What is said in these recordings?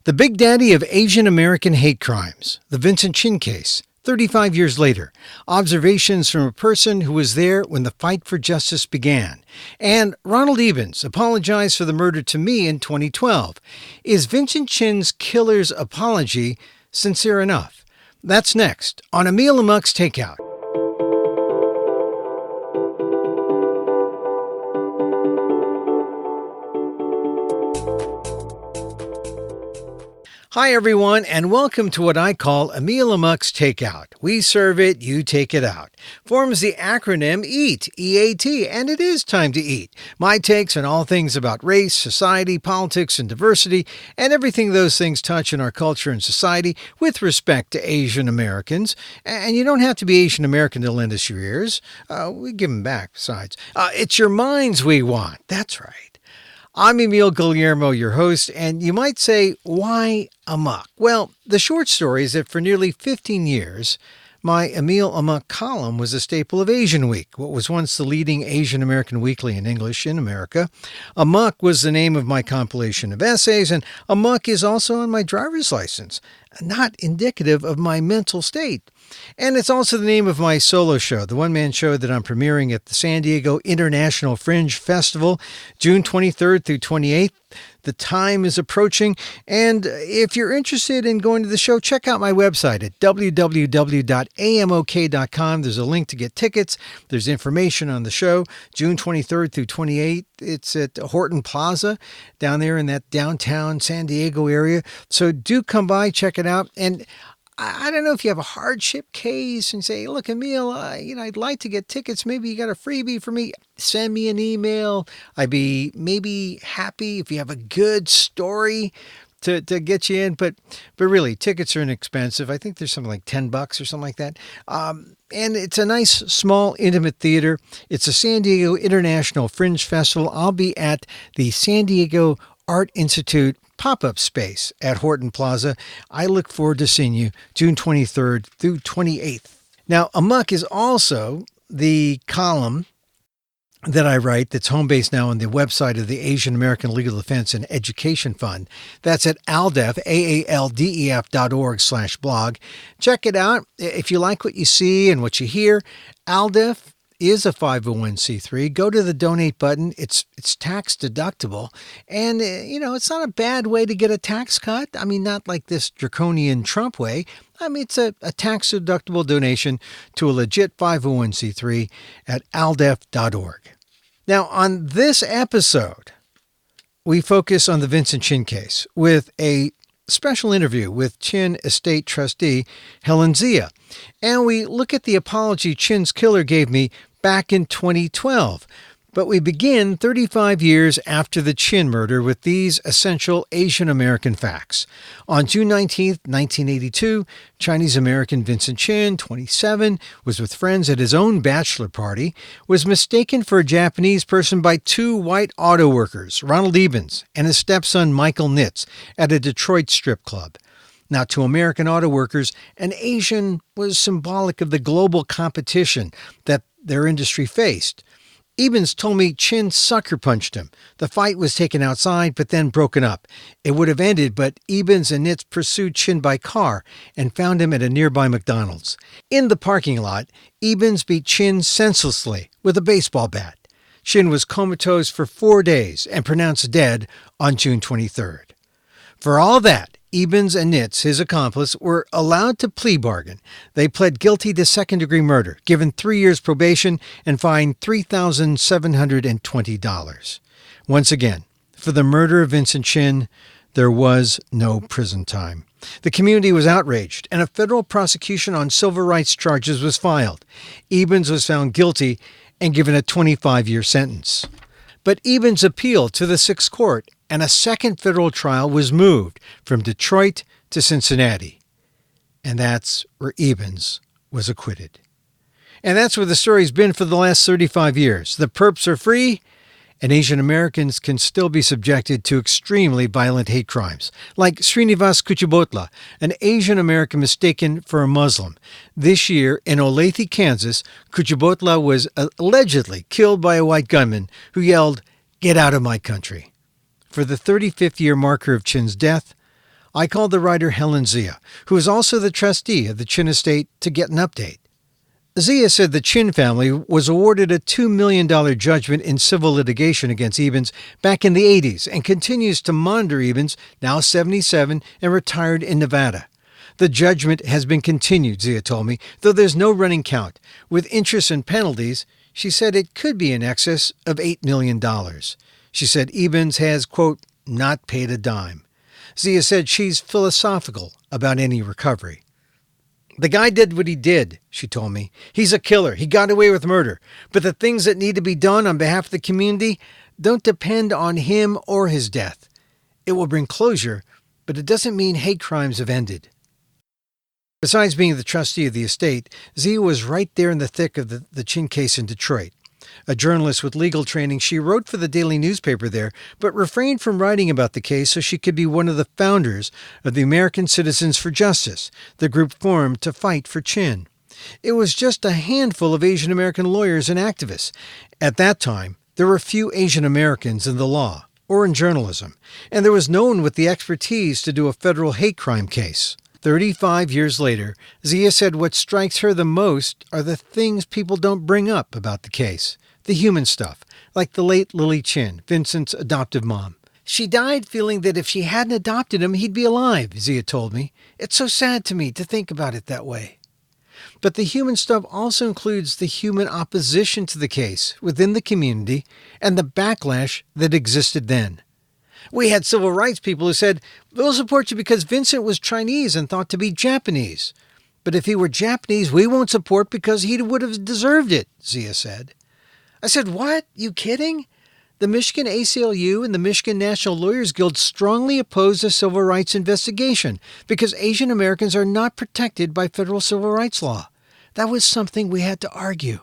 The big daddy of Asian American hate crimes, the Vincent Chin case, 35 years later. Observations from a person who was there when the fight for justice began. And Ronald Ebens apologized for the murder to me in 2012. Is Vincent Chin's killer's apology sincere enough? That's next on Emil and Amok's Takeout. Hi, everyone, and welcome to what I call Emil and Amok's Takeout. We serve it, you take it out. Forms the acronym EAT, E-A-T, and it is time to eat. My takes on all things about race, society, politics, and diversity, and everything those things touch in our culture and society with respect to Asian Americans. And you don't have to be Asian American to lend us your ears. We give them back, besides. It's your minds we want. That's right. I'm Emil Guillermo, your host, and you might say, why Amok? Well, the short story is that for nearly 15 years, my Emil Amok column was a staple of Asian Week, what was once the leading Asian American weekly in English in America. Amok was the name of my compilation of essays, and Amok is also on my driver's license, not indicative of my mental state. And it's also the name of my solo show, the one-man show that I'm premiering at the San Diego International Fringe Festival, June 23rd through 28th. The time is approaching, and if you're interested in going to the show, check out my website at www.amok.com. There's a link to get tickets. There's information on the show, June 23rd through 28th. It's at Horton Plaza down there in that downtown San Diego area. So do come by, check it out. And I don't know if you have a hardship case and say, look, Emil, I'd like to get tickets. Maybe you got a freebie for me. Send me an email. I'd be maybe happy if you have a good story to get you in. But really, tickets are inexpensive. I think there's something like $10 or something like that. And it's a nice, small, intimate theater. It's a San Diego International Fringe Festival. I'll be at the San Diego Art Institute pop-up space at Horton Plaza. I look forward to seeing you June 23rd through 28th. Now, Amok is also the column that I write that's home based now on the website of the Asian American Legal Defense and Education Fund. That's at ALDEF, AALDEF.org/blog. Check it out. If you like what you see and what you hear, ALDEF is a 501c3. Go to the donate button. It's tax deductible. And, it's not a bad way to get a tax cut. I mean, not like this draconian Trump way. I mean, it's a tax deductible donation to a legit 501c3 at aldef.org. Now, on this episode, we focus on the Vincent Chin case with a special interview with Chin estate trustee Helen Zia. And we look at the apology Chin's killer gave me back in 2012. But we begin 35 years after the Chin murder with these essential Asian American facts. On June 19, 1982, Chinese-American Vincent Chin, 27, was with friends at his own bachelor party, was mistaken for a Japanese person by two white auto workers, Ronald Ebens and his stepson Michael Nitz, at a Detroit strip club. Now, to American auto workers, an Asian was symbolic of the global competition that their industry faced. Ebens told me Chin sucker punched him. The fight was taken outside, but then broken up. It would have ended, but Ebens and Nitz pursued Chin by car and found him at a nearby McDonald's. In the parking lot, Ebens beat Chin senselessly with a baseball bat. Chin was comatose for 4 days and pronounced dead on June 23rd. For all that, Ebens and Nitz, his accomplice, were allowed to plea bargain. They pled guilty to second-degree murder, given 3 years probation, and fined $3,720. Once again, for the murder of Vincent Chin, there was no prison time. The community was outraged, and a federal prosecution on civil rights charges was filed. Ebens was found guilty and given a 25-year sentence. But Ebens appealed to the Sixth Court, and a second federal trial was moved from Detroit to Cincinnati. And that's where Ebens was acquitted. And that's where the story's been for the last 35 years. The perps are free, and Asian Americans can still be subjected to extremely violent hate crimes, like Srinivas Kuchibhotla, an Asian American mistaken for a Muslim. This year in Olathe, Kansas, Kuchibhotla was allegedly killed by a white gunman who yelled, "Get out of my country." For the 35th year marker of Chin's death, I called the writer Helen Zia, who is also the trustee of the Chin estate, to get an update. Zia said the Chin family was awarded a $2 million judgment in civil litigation against Ebens back in the 80s and continues to monitor Ebens, now 77 and retired in Nevada. The judgment has been continued, Zia told me, though there's no running count. With interest and penalties, she said it could be in excess of $8 million. She said Ebens has, quote, not paid a dime. Zia said she's philosophical about any recovery. The guy did what he did, she told me. He's a killer. He got away with murder. But the things that need to be done on behalf of the community don't depend on him or his death. It will bring closure, but it doesn't mean hate crimes have ended. Besides being the trustee of the estate, Zia was right there in the thick of the Chin case in Detroit. A journalist with legal training, she wrote for the daily newspaper there, but refrained from writing about the case so she could be one of the founders of the American Citizens for Justice, the group formed to fight for Chin. It was just a handful of Asian American lawyers and activists. At that time, there were few Asian Americans in the law or in journalism, and there was no one with the expertise to do a federal hate crime case. 35 years later, Zia said what strikes her the most are the things people don't bring up about the case. The human stuff, like the late Lily Chin, Vincent's adoptive mom. She died feeling that if she hadn't adopted him, he'd be alive, Zia told me. It's so sad to me to think about it that way. But the human stuff also includes the human opposition to the case within the community and the backlash that existed then. We had civil rights people who said, we'll support you because Vincent was Chinese and thought to be Japanese. But if he were Japanese, we won't support because he would have deserved it, Zia said. I said, what? You kidding? The Michigan ACLU and the Michigan National Lawyers Guild strongly oppose the civil rights investigation because Asian Americans are not protected by federal civil rights law. That was something we had to argue.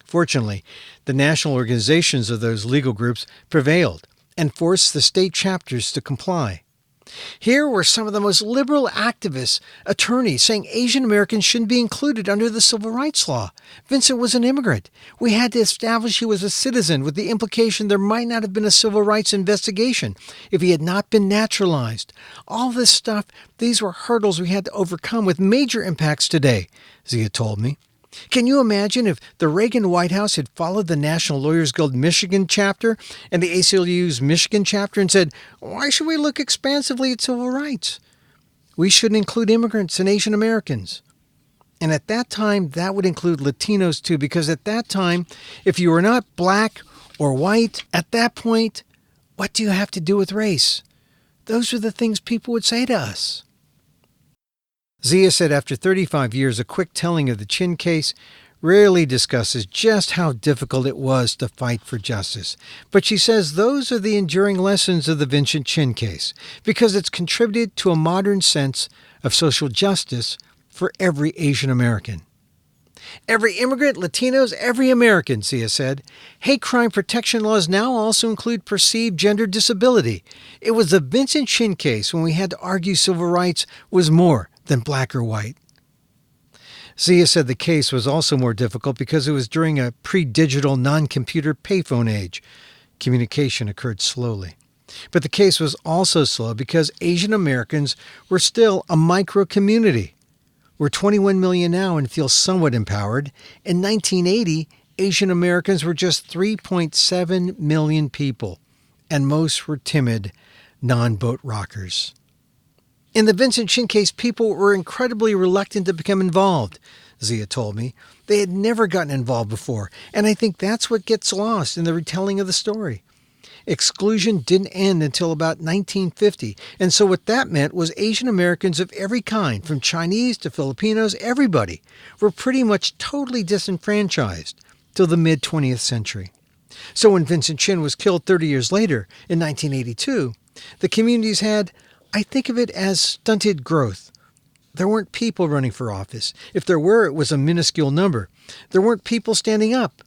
Fortunately, the national organizations of those legal groups prevailed and forced the state chapters to comply. Here were some of the most liberal activists, attorneys, saying Asian Americans shouldn't be included under the civil rights law. Vincent was an immigrant. We had to establish he was a citizen with the implication there might not have been a civil rights investigation if he had not been naturalized. All this stuff, these were hurdles we had to overcome with major impacts today, Zia told me. Can you imagine if the Reagan White House had followed the National Lawyers Guild Michigan chapter and the ACLU's Michigan chapter and said, why should we look expansively at civil rights? We shouldn't include immigrants and Asian Americans. And at that time, that would include Latinos too, because at that time, if you were not black or white, at that point, what do you have to do with race? Those are the things people would say to us. Zia said after 35 years, a quick telling of the Chin case rarely discusses just how difficult it was to fight for justice. But she says those are the enduring lessons of the Vincent Chin case, because it's contributed to a modern sense of social justice for every Asian American. Every immigrant, Latinos, every American, Zia said. Hate crime protection laws now also include perceived gender disability. It was the Vincent Chin case when we had to argue civil rights was more than black or white. Zia said the case was also more difficult because it was during a pre-digital, non-computer payphone age. Communication occurred slowly. But the case was also slow because Asian Americans were still a micro-community. We're 21 million now and feel somewhat empowered. In 1980, Asian Americans were just 3.7 million people, and most were timid, non-boat rockers. In the Vincent Chin case, people were incredibly reluctant to become involved, Zia told me. They had never gotten involved before, and I think that's what gets lost in the retelling of the story. Exclusion didn't end until about 1950, and so what that meant was Asian Americans of every kind, from Chinese to Filipinos, everybody, were pretty much totally disenfranchised till the mid-20th century. So when Vincent Chin was killed 30 years later, in 1982, the communities had, I think of it as stunted growth. There weren't people running for office. If there were, it was a minuscule number. There weren't people standing up.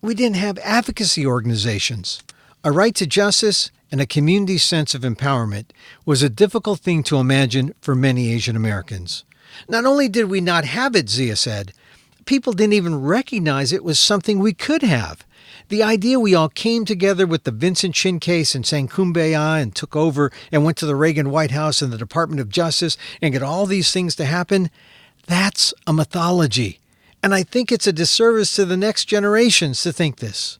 We didn't have advocacy organizations. A right to justice and a community sense of empowerment was a difficult thing to imagine for many Asian Americans. Not only did we not have it, Zia said, people didn't even recognize it was something we could have. The idea we all came together with the Vincent Chin case and sang Kumbaya and took over and went to the Reagan White House and the Department of Justice and got all these things to happen, that's a mythology. And I think it's a disservice to the next generations to think this.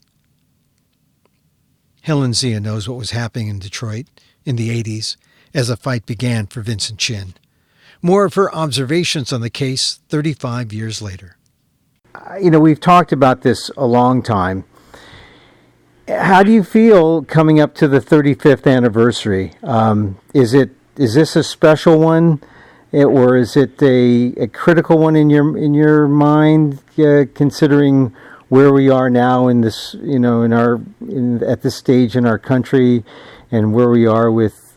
Helen Zia knows what was happening in Detroit in the 80s as the fight began for Vincent Chin. More of her observations on the case 35 years later. We've talked about this a long time. How do you feel coming up to the 35th anniversary? Is this a special one, or is it a critical one in your mind, considering where we are now in this, at this stage in our country, and where we are with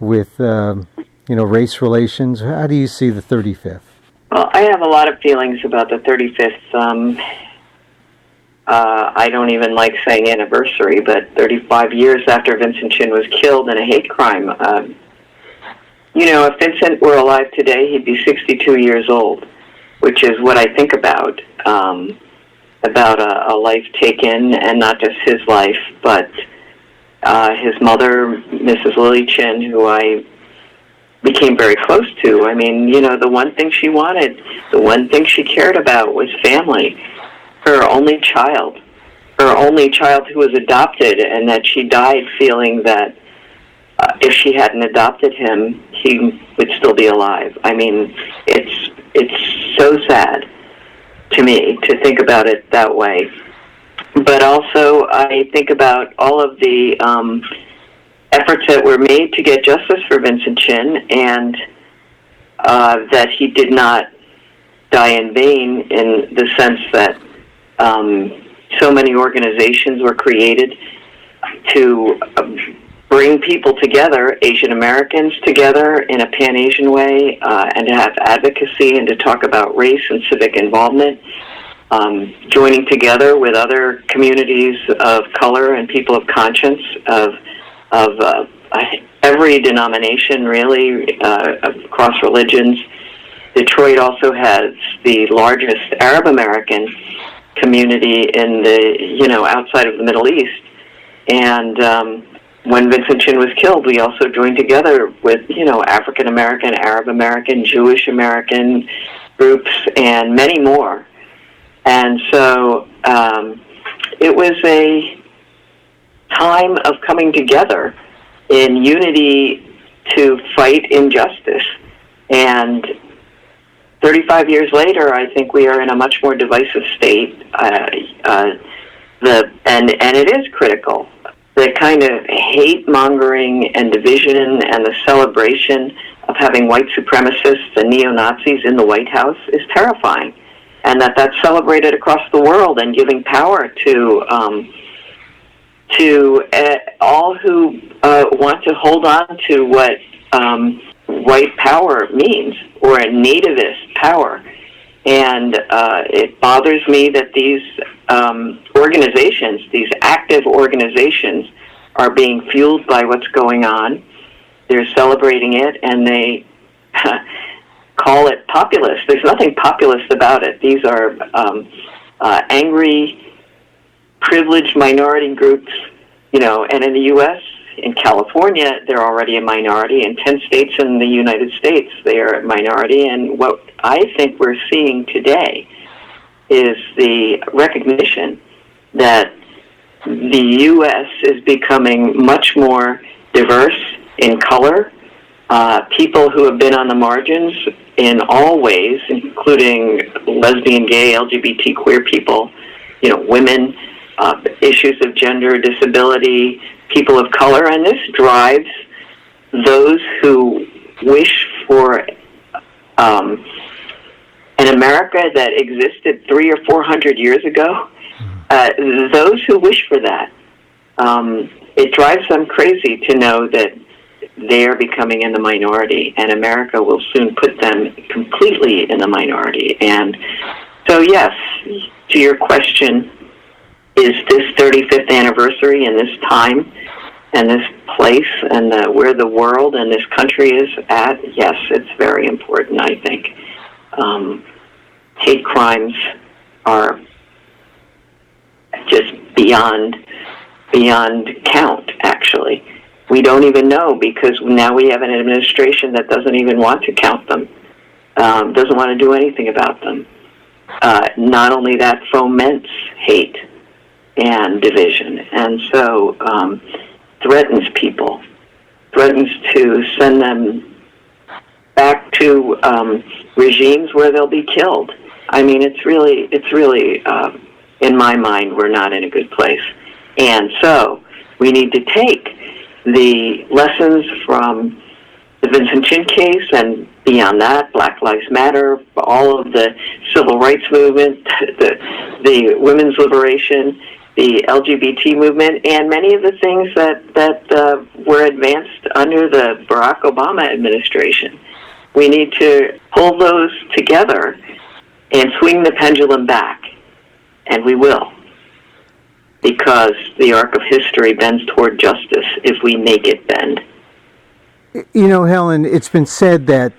race relations? How do you see the 35th? Well, I have a lot of feelings about the 35th. I don't even like saying anniversary, but 35 years after Vincent Chin was killed in a hate crime. If Vincent were alive today, he'd be 62 years old, which is what I think about a life taken, and not just his life, but his mother, Mrs. Lily Chin, who I became very close to. I mean, the one thing she wanted, the one thing she cared about was family. Her only child who was adopted, and that she died feeling that if she hadn't adopted him, he would still be alive. I mean, it's so sad to me to think about it that way. But also, I think about all of the efforts that were made to get justice for Vincent Chin, and that he did not die in vain, in the sense that so many organizations were created to bring people together, Asian Americans together in a Pan-Asian way, and to have advocacy and to talk about race and civic involvement, joining together with other communities of color and people of conscience of every denomination, really, across religions. Detroit also has the largest Arab American community in the, outside of the Middle East. And when Vincent Chin was killed, we also joined together with, African American, Arab American, Jewish American groups, and many more. And so it was a time of coming together in unity to fight injustice. And 35 years later, I think we are in a much more divisive state. And it is critical. The kind of hate-mongering and division and the celebration of having white supremacists and neo-Nazis in the White House is terrifying. And that's celebrated across the world, and giving power to all who want to hold on to what white power means, or a nativist power. And it bothers me that these organizations, these active organizations, are being fueled by what's going on. They're celebrating it, and they call it populist. There's nothing populist about it. These are angry, privileged minority groups, and in the U.S., in California, they're already a minority. In 10 states in the United States, they are a minority. And what I think we're seeing today is the recognition that the U.S. is becoming much more diverse in color. People who have been on the margins in all ways, including lesbian, gay, LGBT, queer people, women, issues of gender, disability, people of color, and this drives those who wish for an America that existed 300 or 400 years ago. Those who wish for that, it drives them crazy to know that they are becoming in the minority, and America will soon put them completely in the minority. And so, yes, to your question, is this 35th anniversary in this time and this place and where the world and this country is at? Yes, it's very important, I think. hate crimes are just beyond count, actually. We don't even know, because now we have an administration that doesn't even want to count them, doesn't want to do anything about them. Not only that, foments hate and division, and so threatens people, threatens to send them back to regimes where they'll be killed. I mean, it's really, in my mind, we're not in a good place. And so we need to take the lessons from the Vincent Chin case and beyond that, Black Lives Matter, all of the civil rights movement, the women's liberation, the LGBT movement, and many of the things that were advanced under the Barack Obama administration. We need to pull those together and swing the pendulum back, and we will, because the arc of history bends toward justice if we make it bend. You know, Helen, it's been said that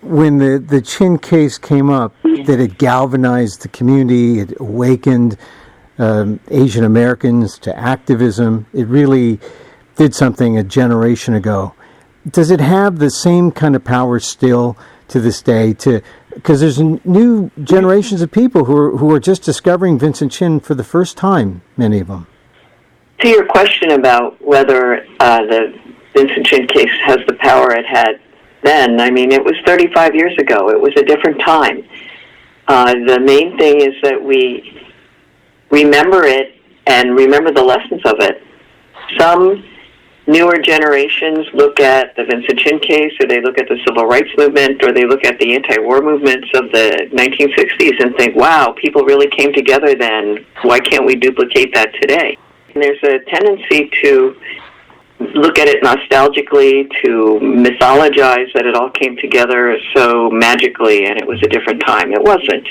when the Chin case came up, that it galvanized the community, it awakened Asian Americans to activism. It really did something a generation ago. Does it have the same kind of power still to this day? Because there's new generations of people who are just discovering Vincent Chin for the first time, many of them. To your question about whether the Vincent Chin case has the power it had then, I mean, it was 35 years ago. It was a different time. The main thing is that we remember it and remember the lessons of it. Some newer generations look at the Vincent Chin case, or they look at the civil rights movement, or they look at the anti-war movements of the 1960s and think, wow, people really came together then. Why can't we duplicate that today? And there's a tendency to look at it nostalgically, to mythologize that it all came together so magically and it was a different time. It wasn't.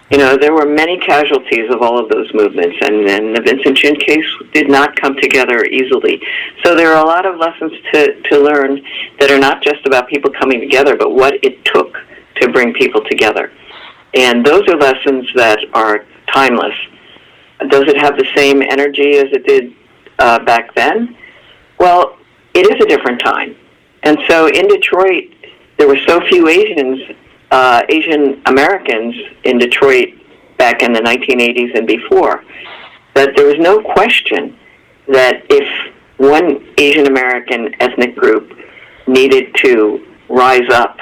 You know, there were many casualties of all of those movements, and the Vincent Chin case did not come together easily. So there are a lot of lessons to learn that are not just about people coming together, but what it took to bring people together. And those are lessons that are timeless. Does it have the same energy as it did back then? Well, it is a different time. And so in Detroit, there were so few Asian Americans in Detroit back in the 1980s and before, that there was no question that if one Asian American ethnic group needed to rise up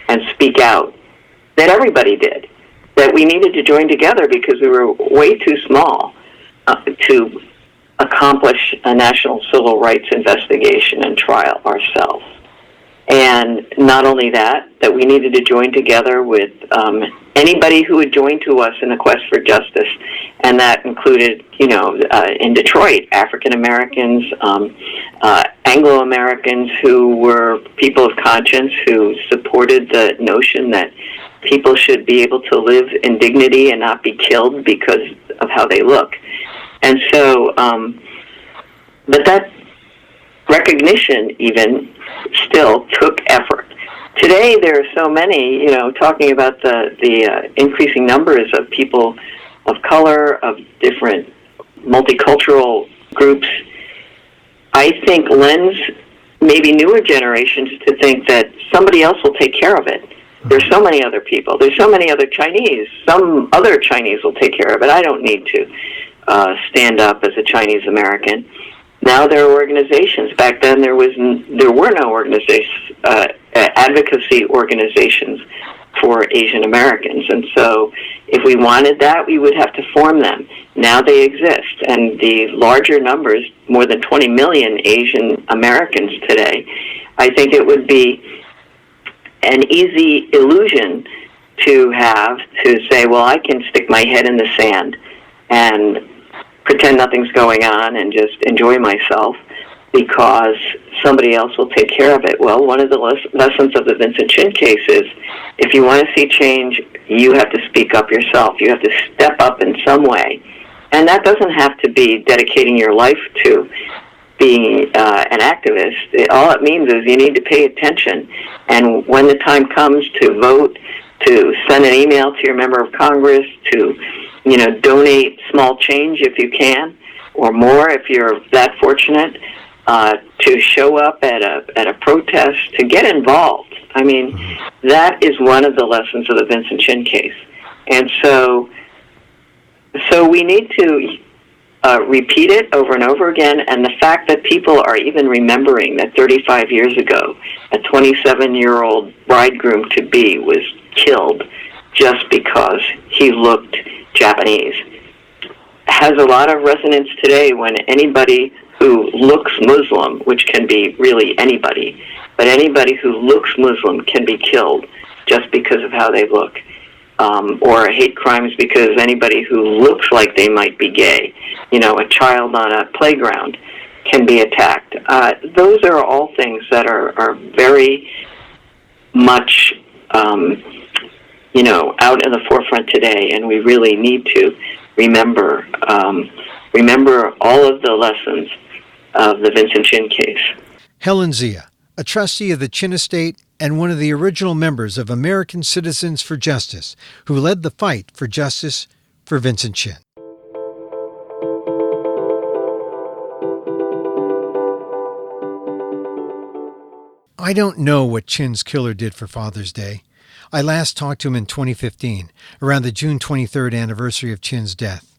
and speak out, that everybody did, that we needed to join together because we were way too small to accomplish a national civil rights investigation and trial ourselves. And not only that we needed to join together with anybody who would join to us in the quest for justice. And that included, in Detroit, African Americans, Anglo-Americans who were people of conscience, who supported the notion that people should be able to live in dignity and not be killed because of how they look. And so, but that recognition even still took effort. Today there are so many, talking about the increasing numbers of people of color, of different multicultural groups, I think lends maybe newer generations to think that somebody else will take care of it. There's so many other people. There's so many other Chinese. Some other Chinese will take care of it. I don't need to stand up as a Chinese American. Now there are organizations. Back then there were no organizations, advocacy organizations for Asian Americans. And so if we wanted that, we would have to form them. Now they exist. And the larger numbers, more than 20 million Asian Americans today, I think it would be an easy illusion to have to say, well, I can stick my head in the sand and pretend nothing's going on and just enjoy myself because somebody else will take care of it. Well, one of the lessons of the Vincent Chin case is if you want to see change, you have to speak up yourself. You have to step up in some way. And that doesn't have to be dedicating your life to being an activist. All it means is you need to pay attention. And when the time comes to vote to send an email to your member of Congress, to, donate small change if you can, or more if you're that fortunate, to show up at a protest, to get involved. I mean, that is one of the lessons of the Vincent Chin case. And so we need to repeat it over and over again, and the fact that people are even remembering that 35 years ago, a 27-year-old bridegroom-to-be was killed just because he looked Japanese, has a lot of resonance today when anybody who looks Muslim, which can be really anybody, but anybody who looks Muslim can be killed just because of how they look. Or hate crimes because anybody who looks like they might be gay, a child on a playground can be attacked. Those are all things that are very much, out in the forefront today, and we really need to remember all of the lessons of the Vincent Chin case. Helen Zia, a trustee of the Chin estate and one of the original members of American Citizens for Justice, who led the fight for justice for Vincent Chin. I don't know what Chin's killer did for Father's Day. I last talked to him in 2015, around the June 23rd anniversary of Chin's death.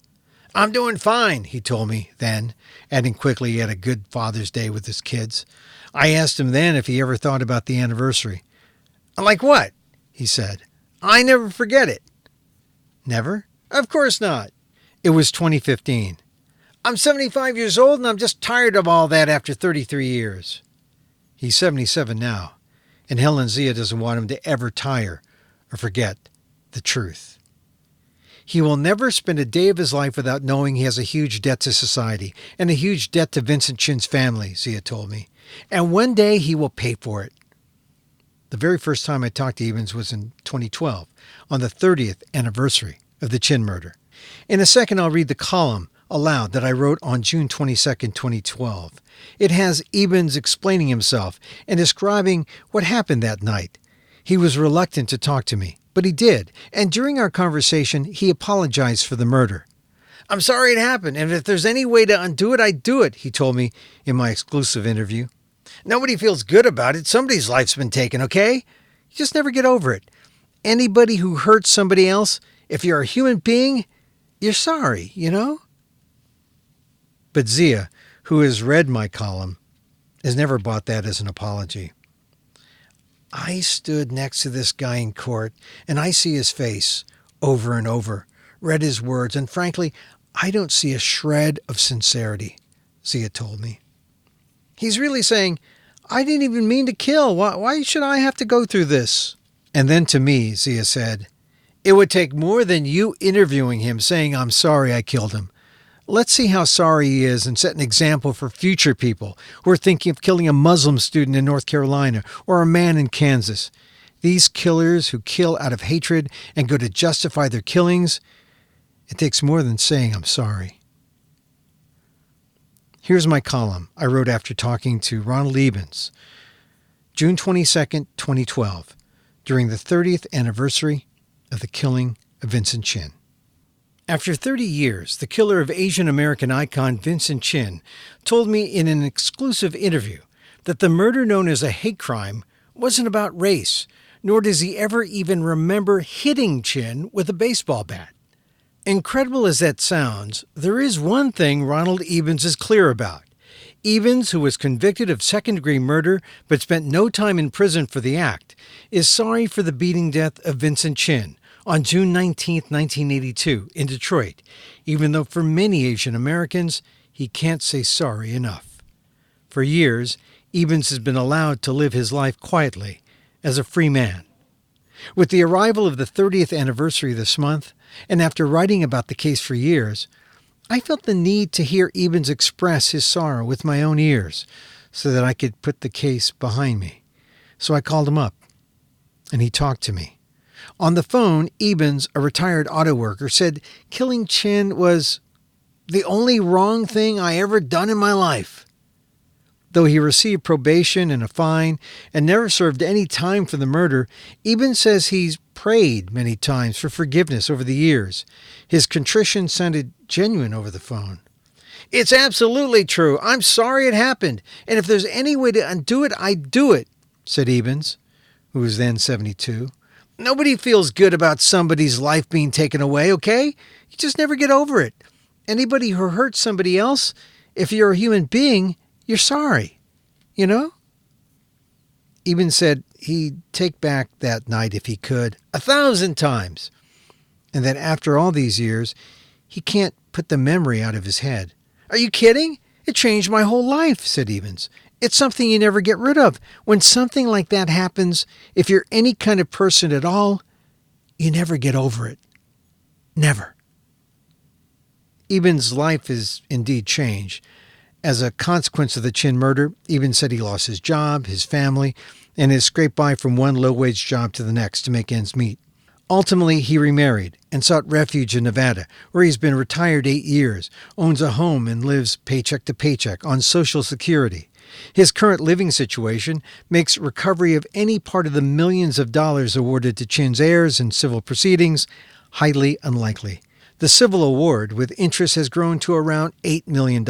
"I'm doing fine," he told me then, adding quickly he had a good Father's Day with his kids. I asked him then if he ever thought about the anniversary. "Like what?" he said. "I never forget it." "Never?" "Of course not." It was 2015. "I'm 75 years old and I'm just tired of all that after 33 years. He's 77 now, and Helen Zia doesn't want him to ever tire or forget the truth. He will never spend a day of his life without knowing he has a huge debt to society and a huge debt to Vincent Chin's family, Zia told me. And one day he will pay for it. The very first time I talked to Ebens was in 2012, on the 30th anniversary of the Chin murder. In a second, I'll read the column aloud that I wrote on June 22nd, 2012. It has Ebens explaining himself and describing what happened that night. He was reluctant to talk to me, but he did, and during our conversation, he apologized for the murder. "I'm sorry it happened, and if there's any way to undo it, I'd do it," he told me in my exclusive interview. "Nobody feels good about it. Somebody's life's been taken, okay? You just never get over it. Anybody who hurts somebody else, if you're a human being, you're sorry, But Zia, who has read my column, has never bought that as an apology. "I stood next to this guy in court, and I see his face over and over, read his words, and frankly, I don't see a shred of sincerity," Zia told me. "He's really saying, I didn't even mean to kill. Why should I have to go through this?" And then to me, Zia said, "It would take more than you interviewing him saying, 'I'm sorry I killed him.' Let's see how sorry he is and set an example for future people who are thinking of killing a Muslim student in North Carolina or a man in Kansas. These killers who kill out of hatred and go to justify their killings, it takes more than saying, 'I'm sorry.'" Here's my column I wrote after talking to Ronald Ebens, June 22nd, 2012, during the 30th anniversary of the killing of Vincent Chin. After 30 years, the killer of Asian American icon Vincent Chin told me in an exclusive interview that the murder known as a hate crime wasn't about race, nor does he ever even remember hitting Chin with a baseball bat. Incredible as that sounds, there is one thing Ronald Ebens is clear about. Ebens, who was convicted of second-degree murder but spent no time in prison for the act, is sorry for the beating death of Vincent Chin on June 19, 1982, in Detroit, even though for many Asian Americans, he can't say sorry enough. For years, Ebens has been allowed to live his life quietly as a free man. With the arrival of the 30th anniversary this month, and after writing about the case for years, I felt the need to hear Ebens express his sorrow with my own ears so that I could put the case behind me. So I called him up, and he talked to me. On the phone, Ebens, a retired auto worker, said killing Chin was the only wrong thing I ever done in my life. Though he received probation and a fine and never served any time for the murder, Ebens says he's prayed many times for forgiveness over the years. His contrition sounded genuine over the phone. "It's absolutely true. I'm sorry it happened. And if there's any way to undo it, I'd do it," said Ebens, who was then 72. "Nobody feels good about somebody's life being taken away, okay? You just never get over it. Anybody who hurts somebody else, if you're a human being, you're sorry. You know?" Ebens said he'd take back that night if he could, 1,000 times. And that after all these years, he can't put the memory out of his head. "Are you kidding? It changed my whole life," said Ebens. "It's something you never get rid of. When something like that happens, if you're any kind of person at all, you never get over it. Never." Ebens' life is indeed changed. As a consequence of the Chin murder, Ebens said he lost his job, his family, and has scraped by from one low-wage job to the next to make ends meet. Ultimately, he remarried and sought refuge in Nevada, where he's been retired 8 years, owns a home, and lives paycheck to paycheck on Social Security. His current living situation makes recovery of any part of the millions of dollars awarded to Chin's heirs in civil proceedings highly unlikely. The civil award with interest has grown to around $8 million.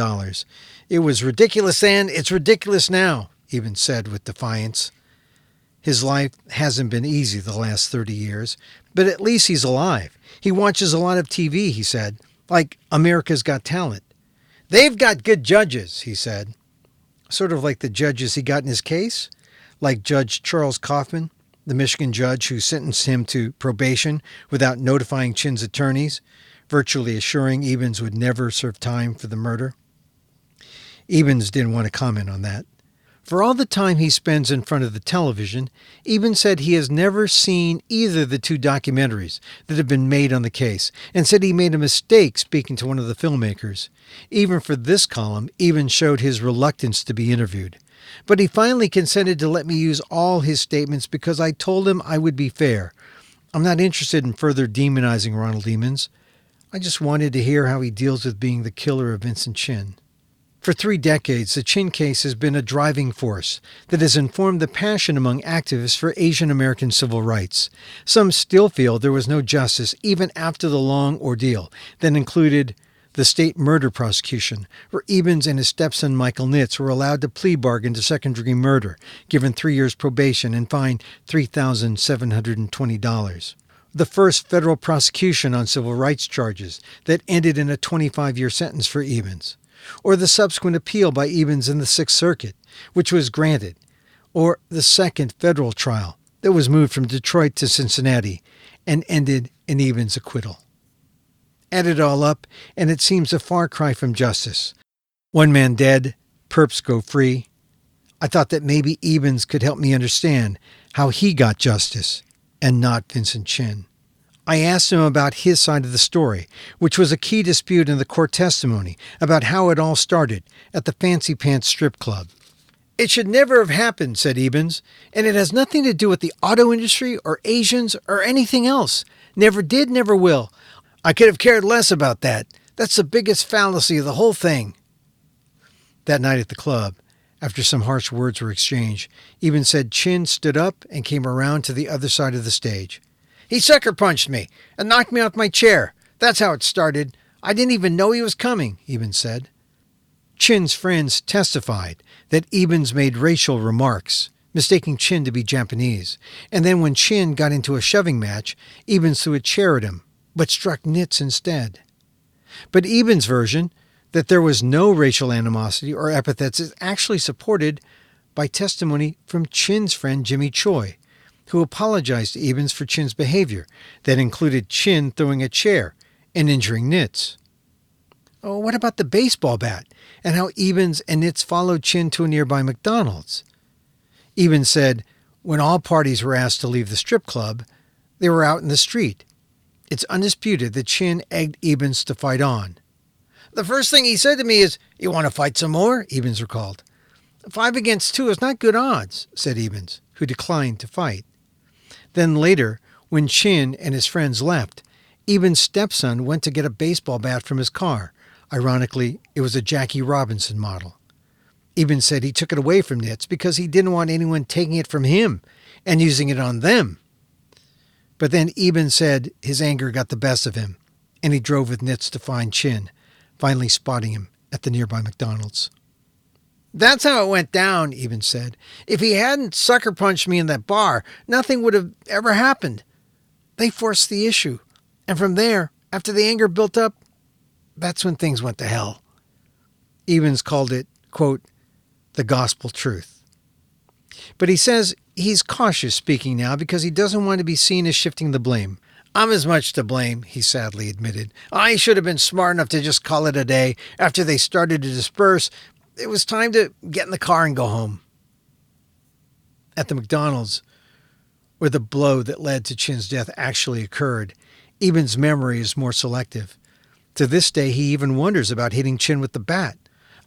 "It was ridiculous then, it's ridiculous now," Ebens said with defiance. His life hasn't been easy the last 30 years, but at least he's alive. He watches a lot of TV, he said, like America's Got Talent. "They've got good judges," he said. Sort of like the judges he got in his case, like Judge Charles Kaufman, the Michigan judge who sentenced him to probation without notifying Chin's attorneys, virtually assuring Ebens would never serve time for the murder. Ebens didn't want to comment on that. For all the time he spends in front of the television, Ebens said he has never seen either of the 2 documentaries that have been made on the case, and said he made a mistake speaking to one of the filmmakers. Even for this column, Ebens showed his reluctance to be interviewed. "But he finally consented to let me use all his statements because I told him I would be fair. I'm not interested in further demonizing Ronald Ebens. I just wanted to hear how he deals with being the killer of Vincent Chin." For 3 decades, the Chin case has been a driving force that has informed the passion among activists for Asian American civil rights. Some still feel there was no justice even after the long ordeal that included the state murder prosecution, where Ebens and his stepson Michael Nitz were allowed to plea bargain to second-degree murder, given 3 years probation and fined $3,720. The first federal prosecution on civil rights charges that ended in a 25-year sentence for Ebens. Or the subsequent appeal by Ebens in the Sixth Circuit, which was granted, or the second federal trial that was moved from Detroit to Cincinnati and ended in Ebens' acquittal. Add it all up, and it seems a far cry from justice. One man dead, perps go free. I thought that maybe Ebens could help me understand how he got justice and not Vincent Chin. I asked him about his side of the story, which was a key dispute in the court testimony about how it all started at the Fancy Pants strip club. "It should never have happened," said Ebens, "and it has nothing to do with the auto industry or Asians or anything else. Never did, never will. I could have cared less about that. That's the biggest fallacy of the whole thing." That night at the club, after some harsh words were exchanged, Ebens said Chin stood up and came around to the other side of the stage. "He sucker punched me and knocked me off my chair. That's how it started. I didn't even know he was coming," Ebens said. Chin's friends testified that Ebens made racial remarks, mistaking Chin to be Japanese, and then when Chin got into a shoving match, Ebens threw a chair at him, but struck Nitz instead. But Ebens' version, that there was no racial animosity or epithets, is actually supported by testimony from Chin's friend Jimmy Choi, who apologized to Ebens for Chin's behavior that included Chin throwing a chair and injuring Nitz. Oh, what about the baseball bat and how Ebens and Nitz followed Chin to a nearby McDonald's? Ebens said when all parties were asked to leave the strip club, they were out in the street. It's undisputed that Chin egged Ebens to fight on. "The first thing he said to me is, 'You want to fight some more?'" Ebens recalled. 5 against 2 is not good odds," said Ebens, who declined to fight. Then later, when Chin and his friends left, Ebens' stepson went to get a baseball bat from his car. Ironically, it was a Jackie Robinson model. Ebens said he took it away from Nitz because he didn't want anyone taking it from him and using it on them. But then Ebens said his anger got the best of him, and he drove with Nitz to find Chin, finally spotting him at the nearby McDonald's. "That's how it went down," Ebens said. "If he hadn't sucker punched me in that bar, nothing would have ever happened. They forced the issue. And from there, after the anger built up, that's when things went to hell." Ebens called it, quote, "the gospel truth." But he says he's cautious speaking now because he doesn't want to be seen as shifting the blame. "I'm as much to blame," he sadly admitted. "I should have been smart enough to just call it a day. After they started to disperse, it was time to get in the car and go home." At the McDonald's, where the blow that led to Chin's death actually occurred, Ebens' memory is more selective. To this day, he even wonders about hitting Chin with the bat.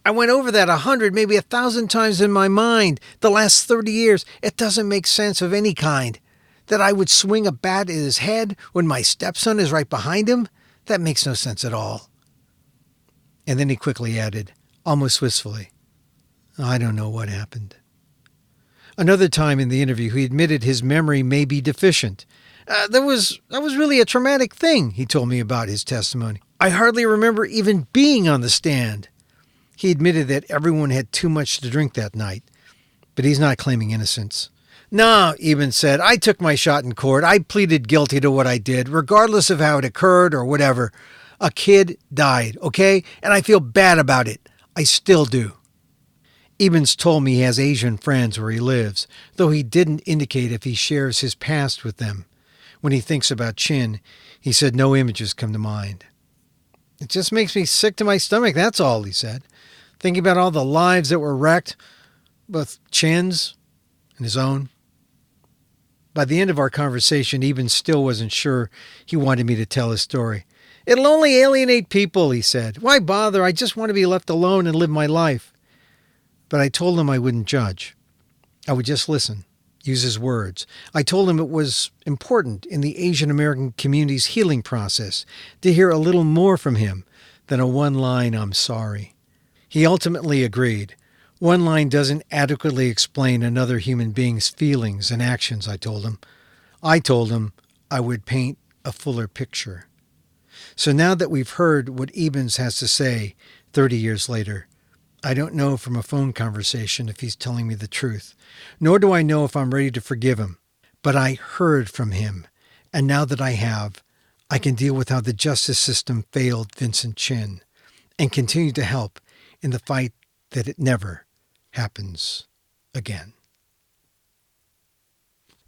"I went over that 100, maybe 1,000 times in my mind the last 30 years. It doesn't make sense of any kind. That I would swing a bat at his head when my stepson is right behind him? That makes no sense at all." And then he quickly added, almost wistfully, "I don't know what happened." Another time in the interview, he admitted his memory may be deficient. That was really a traumatic thing," he told me about his testimony. "I hardly remember even being on the stand." He admitted that everyone had too much to drink that night, but he's not claiming innocence. "No," Ebens said, "I took my shot in court. I pleaded guilty to what I did, regardless of how it occurred or whatever. A kid died, okay? And I feel bad about it. I still do." Ebens told me he has Asian friends where he lives, though he didn't indicate if he shares his past with them. When he thinks about Chin, he said no images come to mind. "It just makes me sick to my stomach, that's all," he said. "Thinking about all the lives that were wrecked, both Chin's and his own." By the end of our conversation, Ebens still wasn't sure he wanted me to tell his story. "It'll only alienate people," he said. "Why bother? I just want to be left alone and live my life." But I told him I wouldn't judge. I would just listen, use his words. I told him it was important in the Asian American community's healing process to hear a little more from him than a one-line "I'm sorry." He ultimately agreed. One line doesn't adequately explain another human being's feelings and actions, I told him. I told him I would paint a fuller picture. So now that we've heard what Ebens has to say 30 years later, I don't know from a phone conversation if he's telling me the truth, nor do I know if I'm ready to forgive him. But I heard from him, and now that I have, I can deal with how the justice system failed Vincent Chin and continue to help in the fight that it never happens again.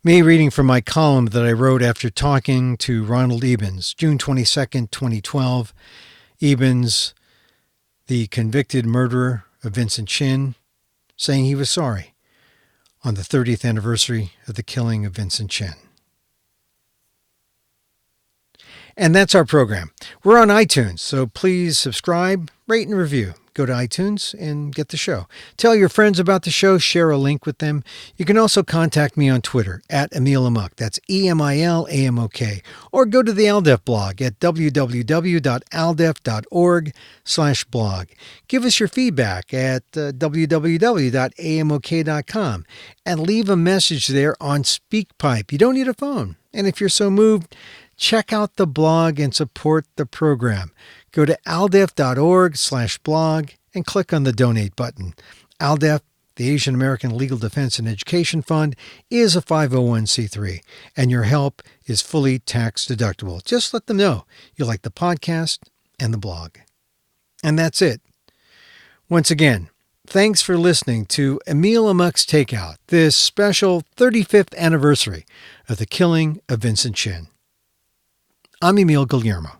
Me reading from my column that I wrote after talking to Ronald Ebens, June 22nd, 2012. Ebens, the convicted murderer of Vincent Chin, saying he was sorry on the 30th anniversary of the killing of Vincent Chin. And that's our program. We're on iTunes, so please subscribe, rate, and review. Go to iTunes and get the show. Tell your friends about the show. Share a link with them. You can also contact me on Twitter at Emil Amok. That's EMILAMOK. Or go to the ALDEF blog at www.aldef.org/blog. Give us your feedback at www.amok.com and leave a message there on SpeakPipe. You don't need a phone. And if you're so moved, check out the blog and support the program. Go to aldef.org/blog and click on the donate button. ALDEF, the Asian American Legal Defense and Education Fund, is a 501c3, and your help is fully tax deductible. Just let them know you like the podcast and the blog. And that's it. Once again, thanks for listening to Emil Amok's Takeout, this special 35th anniversary of the killing of Vincent Chin. I'm Emil Guillermo.